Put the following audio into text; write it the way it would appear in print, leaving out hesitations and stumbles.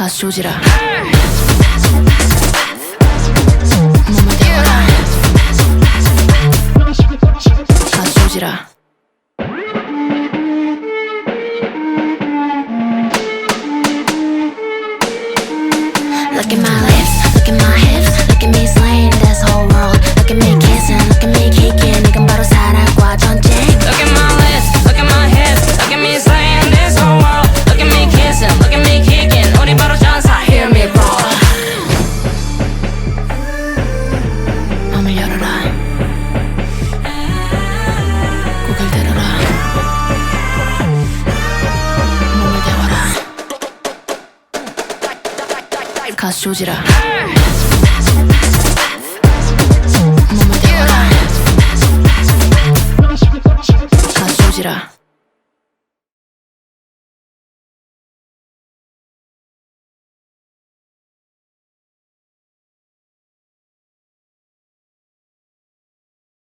가수 조지라 몸을 데워라 가수 조지라 Look at my lips, look at my hips, look at me slaying this whole world. Look at me kissing, look at me kicking. 이건 바로 사랑과 전쟁. Look at my lips, look at my hips, look at me slaying this whole world. Look at me kissing, look at me kicking. 우리 바로 전사, hear me roar. 마음을 열어라. 고개를 들어라. 몸을 데워라. 가수 조지라 몸을 데워라 가수 조지라